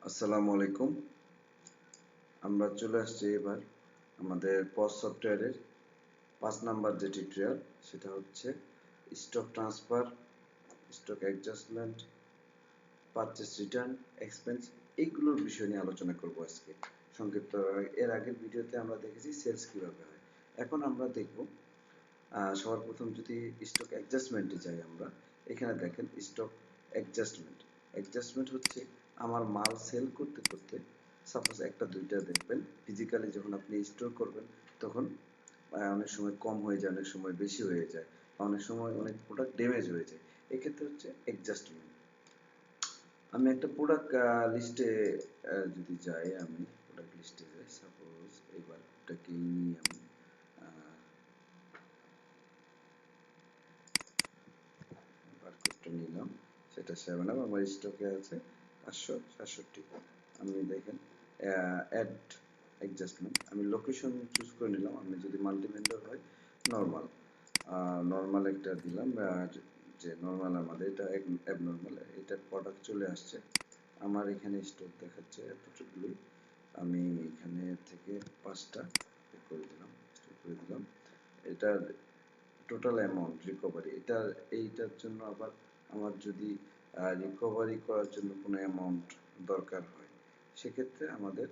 আসসালামু আলাইকুম। আমরা চলে আসছি এবার আমাদের পজ সফটওয়্যারের 5 নাম্বার যে টিউটোরিয়াল, সেটা হচ্ছে stock transfer, stock adjustment, purchase return, expense, এইগুলোর বিষয় নিয়ে আলোচনা করব আজকে সংক্ষিপ্ত। এর আগের ভিডিওতে আমরা দেখেছি সেলস কিভাবে হয়। এখন আমরা দেখব সবার প্রথম যদি স্টক অ্যাডজাস্টমেন্টে যাই আমরা, এখানে দেখেন স্টক অ্যাডজাস্টমেন্ট। অ্যাডজাস্টমেন্ট হচ্ছে আমার মাল সেল করতে করতে সাপোজ একটা দুইটা দেখবেন ফিজিক্যালি যখন আপনি স্টোর করবেন তখন অনেক সময় কম হয়ে যায়, অনেক সময় বেশি হয়ে যায়, অনেক সময় অনেক প্রোডাক্ট ড্যামেজ হয়ে যায়। এক্ষেত্রে হচ্ছে অ্যাডজাস্টমেন্ট। আমি একটা প্রোডাক্ট লিস্টে যদি যাই, আমি প্রোডাক্ট লিস্টে যাই, সাপোজ এবার এটাকেই নিই আমি। বারকোডটা নিলাম, সেটা 7 আপ আমার স্টকে আছে 567। আমি দেখেন অ্যাড অ্যাডজাস্টমেন্ট, আমি লোকেশন চুজ করে নিলাম। আমি যদি মাল্টি ভেন্ডর হয় নর্মাল, নর্মাল একটা দিলাম, যে নর্মাল আমাদের এটা অ্যাবনর্মাল, এটা প্রোডাক্ট চলে আসছে আমার এখানে স্টক দেখাচ্ছে এতটুকুই। আমি এখানে থেকে 5টা করে দিলাম, এটা টোটাল অ্যামাউন্ট রিকভারি। এইটার জন্য আবার আমার যদি রিকভারি করার জন্য কোনো অ্যামাউন্ট দরকার হয়, সেক্ষেত্রে আমাদের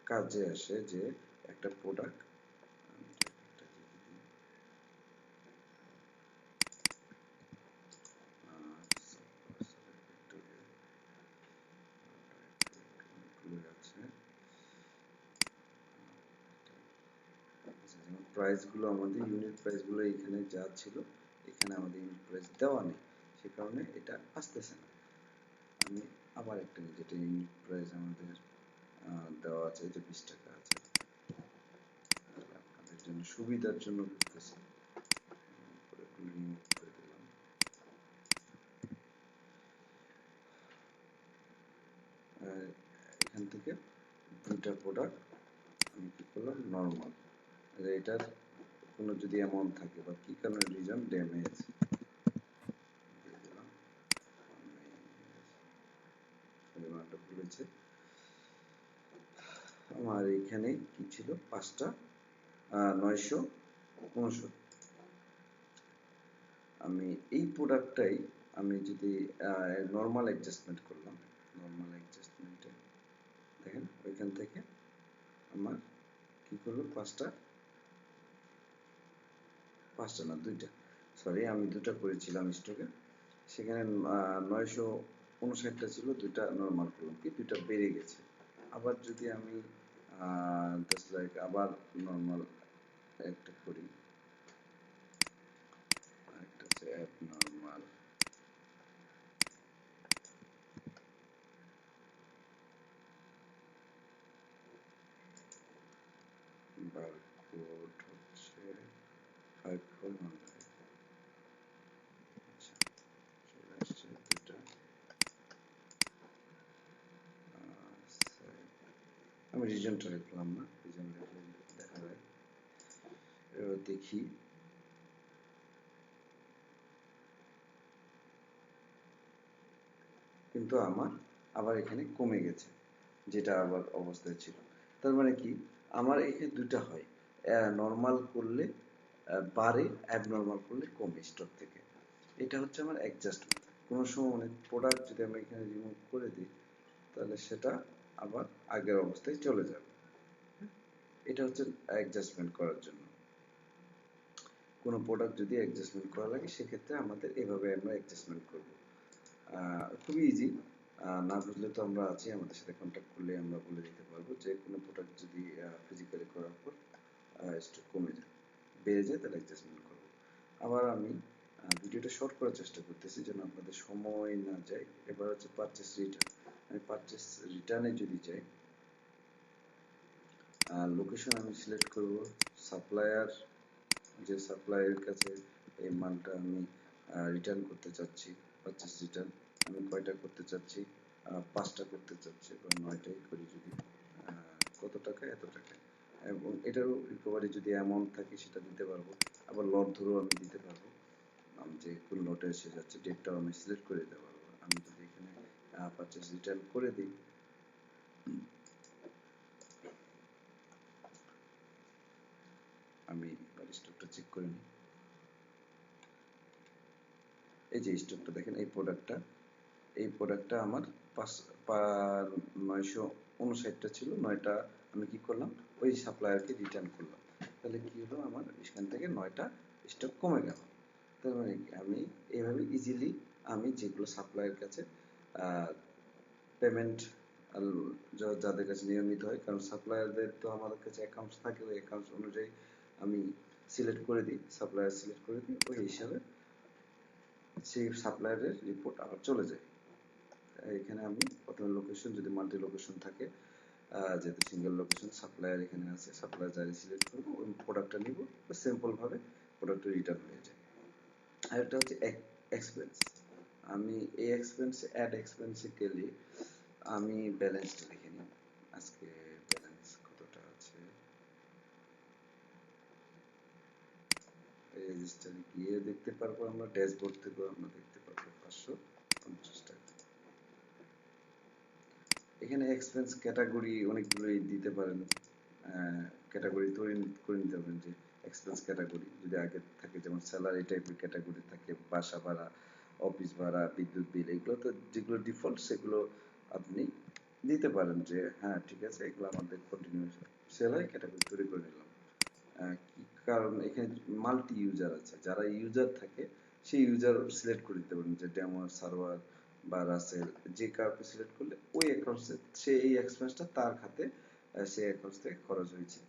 কাজে আসে যে একটা প্রোডাক্ট প্রাইসগুলো, আমাদের ইউনিট প্রাইসগুলো এখানে যা ছিল, এখানে আমাদের ইউনিট প্রাইস দেওয়া নেই, সে কারণে এটা আসতেছে না। আমি আবার একটা নিই যেটা ইউনিট প্রাইস আমাদের দেওয়া আছে, এটা 20 টাকা আছে, আপনাদের জন্য সুবিধার জন্য করতেছি। এখান থেকে দুইটা প্রোডাক্ট আমি কি করলাম, নর্মাল, এটার কোনো যদি অ্যামাউন্ট থাকে বা কি কারণে রিজন ড্যামেজ খুলেছে। আমার এখানে কি ছিল, 5টা 969। আমি এই প্রোডাক্টটাই আমি যদি নর্মাল অ্যাডজাস্টমেন্ট করলাম, নর্মাল অ্যাডজাস্টমেন্টে দেখেন ওইখান থেকে আমার কি করলো, পাঁচটা না দুইটা, সরি আমি দুটা করেছিলাম স্টকে, সেখানে 959টা ছিল, দুইটা নর্মাল করলাম, কি দুইটা বেড়ে গেছে। আবার যদি আমি জাস্ট লাইক আবার নর্মাল একটা করি, একটা হচ্ছে অ্যাবনর্মাল, বারকোড হচ্ছে 5400। আচ্ছা, চলে আসছে দুটা। আমি রিজনটা লিখলাম না, রিজন লিখলে দেখা যায়। এবার দেখি, কিন্তু আমার আবার এখানে কমে গেছে, যেটা আবার অবস্থায় ছিল। তার মানে কি, আমার এখানে দুইটা হয়, নর্মাল করলে বাড়ে, অ্যাবনর্মাল করলে কমে স্টক থেকে। এটা হচ্ছে আমার অ্যাডজাস্টমেন্ট। কোনো সময় অনেক প্রোডাক্ট যদি আমি এখানে রিমুভ করে দিই, তাহলে সেটা আবার আগের অবস্থায় চলে যাবে। এটা হচ্ছে অ্যাডজাস্টমেন্ট করার জন্য। কোনো প্রোডাক্ট যদি অ্যাডজাস্টমেন্ট করা লাগে, সেক্ষেত্রে আমাদের এভাবে আমরা অ্যাডজাস্টমেন্ট করব। খুবই ইজি, না বুঝলে তো আমরা আছি, আমাদের সাথে কন্ট্যাক্ট করলে আমরা বলে দিতে পারবো যে কোনো প্রোডাক্ট যদি ফিজিক্যালি করার পর স্টক কমে যায়, বেড়ে যায়, তাহলে অ্যাডজাস্টমেন্ট করবো। আবার আমি ভিডিওটা শর্ট করার চেষ্টা করতেছি যেন আপনাদের সময় না যায়। এবার হচ্ছে পারচেস রিটার্ন। আমি পারচেস রিটার্নে যদি যাই, লোকেশন আমি সিলেক্ট করব, সাপ্লায়ার, যে সাপ্লায়ারের কাছে এই মালটা আমি রিটার্ন করতে চাচ্ছি, পারচেস রিটার্ন আমি কয়টা করতে চাচ্ছি, 5টা করতে চাচ্ছি, বা 9টাই করি যদি, কত টাকা, এত টাকা। এবং এটারও রিকভারি যদি অ্যামাউন্ট থাকে সেটা দিতে পারবো। আবার লট ধরেও আমি দিতে পারবো, আমি যে কোন লটে এসে যাচ্ছে ডেটটাও আমি সিলেক্ট করে দিতে পারবো। আমি যদি এখানে পারচেস রিটার্ন করে দিই, আমি এবার স্টকটা চেক করে নিই। এই যে স্টকটা দেখেন, এই প্রোডাক্টটা আমার 959টা ছিল, 9টা আমি কি করলাম, ওই সাপ্লায়ারকে রিটার্ন করলাম। তাহলে কি হলো, আমার এখান থেকে 9টা স্টক কমে গেল। তার মানে আমি এইভাবে ইজিলি আমি যেগুলো সাপ্লায়ার কাছে পেমেন্ট যাদের কাছে নিয়মিত হয়, কারণ সাপ্লায়ারদের তো আমাদের কাছে অ্যাকাউন্টস থাকে, ওই অ্যাকাউন্টস অনুযায়ী আমি সিলেক্ট করে দিই, সাপ্লায়ার সিলেক্ট করে দিই, ওই হিসাবে সেই সাপ্লায়ারের রিপোর্ট আবার চলে যায়। এখানে আমি প্রথমে লোকেশন, যদি মাল্টি লোকেশন থাকে, যেহেতু সিঙ্গেল লোকেশন সাপ্লায়ার এখানে আছে, সাপ্লায়ার যারা সিলেক্ট করবো ওই প্রোডাক্টটা নিব, সিম্পল ভাবে প্রোডাক্টটা রিটার্ন হয়ে যায়। আর একটা হচ্ছে এক্সপেন্স। আমি এই এক্সপেন্স, অ্যাড এক্সপেন্সে গেলে আমি ব্যালেন্সটা দেখে নিই, আজকে ব্যালেন্স কতটা আছে। রেজিস্টারে গিয়ে দেখতে পারবো, আমরা ড্যাশবোর্ড থেকেও আমরা দেখতে পারবো 550 টাকা। এখানে এক্সপেন্স ক্যাটাগরি অনেকগুলোই দিতে পারেন, ক্যাটাগরি তৈরি করে নিতে পারেন, যে এক্সপেন্স ক্যাটাগরি যদি আগে থাকে, যেমন স্যালারি টাইপের ক্যাটাগরি থাকে, বাসা ভাড়া, অফিস ভাড়া, বিদ্যুৎ বিল, এগুলো তো যেগুলো ডিফল্ট সেগুলো আপনি দিতে পারেন, যে হ্যাঁ ঠিক আছে এগুলো আমাদের কন্টিনিউ স্যালারি ক্যাটাগরি তৈরি করে নিলাম। কারণ এখানে মাল্টি ইউজার আছে, যারা ইউজার থাকে সেই ইউজার সিলেক্ট করে দিতে পারেন, যে ডেমো সার্ভার বা রাসেল, যে কাউকে সিলেক্ট করলে ওই অ্যাকাউন্টসে সে এই এক্সপেন্সটা তার খাতে সেই অ্যাকাউন্টস থেকে খরচ হয়েছে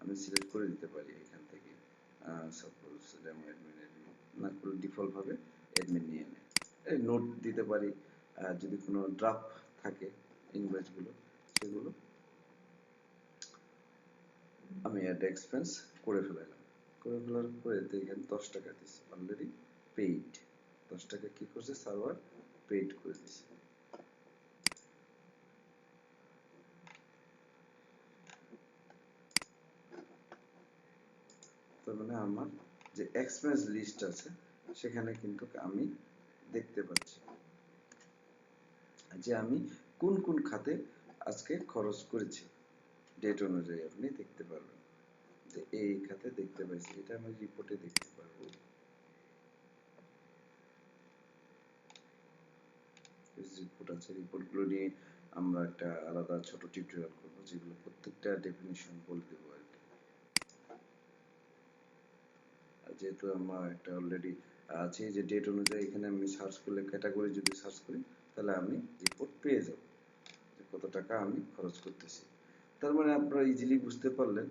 আমি সিলেক্ট করে দিতে পারি এখান থেকে। সাপোজ ডেমো অ্যাডমিন না করে ডিফল্ট ভাবে অ্যাডমিন নিয়ে নেয়, এই নোট দিতে পারি, যদি কোনো ড্রাফট থাকে ইনভয়েসগুলো, সেগুলো আমি অ্যাড এক্সপেন্স করে ফেলাইলাম। করে ফেলার পরে এখানে 10 টাকা দিচ্ছে অলরেডি পেইড, 10 টাকা কি করছে সার্ভার পেইড করে দিচ্ছে। তার মানে আমার যে এক্সপেন্স লিস্ট আছে সেখানে কিন্তু আমি দেখতে পাচ্ছি যে আমি কোন কোন খাতে আজকে খরচ করেছি, ডেট অনুযায়ী আপনি দেখতে পারবেন যে এই খাতে দেখতে পাইছি, এটা আমি রিপোর্টে দেখতে পারবো। রিপোর্ট আছে, রিপোর্টগুলো নিয়ে আমরা একটা আলাদা ছোট টিউটোরিয়াল করব, যেগুলো প্রত্যেকটা ডেফিনিশন বলে দেবো আর কি। যেহেতু আমার একটা অলরেডি আছে যে ডেট অনুযায়ী, এখানে আমি সার্চ করলে ক্যাটাগরি যদি সার্চ করি তাহলে আমি রিপোর্ট পেয়ে যাব যে কত টাকা আমি খরচ করতেছি। তার মানে আপনারা ইজিলি বুঝতে পারলেন,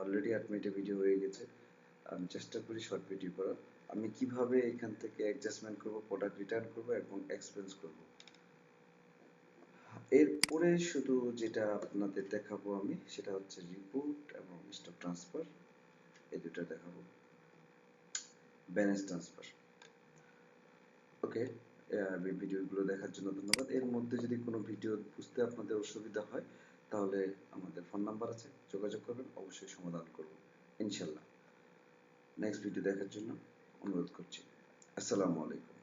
অলরেডি 8 মিনিটের ভিডিও হয়ে গেছে। আমি চেষ্টা করি শর্ট ভিডিও করার, আমি কিভাবে এখান থেকে অ্যাডজাস্টমেন্ট করব, প্রোডাক্ট রিটার্ন করব এবং এক্সপেন্স করব। এরপরে শুধু যেটা আপনাদের দেখাবো আমি, সেটা হচ্ছে রিপোর্ট এবং স্টক ট্রান্সফার, এই দুটো দেখাবো, ব্যালেন্স ট্রান্সফার। ওকে, ভিডিওগুলো দেখার জন্য ধন্যবাদ। এর মধ্যে যদি কোনো ভিডিও বুঝতে আপনাদের অসুবিধা হয় তাহলে আমাদের ফোন নাম্বার আছে, যোগাযোগ করবেন, অবশ্যই সমাধান করব ইনশাল্লাহ। নেক্সট ভিডিও দেখার জন্য অনুরোধ করছি। আসসালামু আলাইকুম।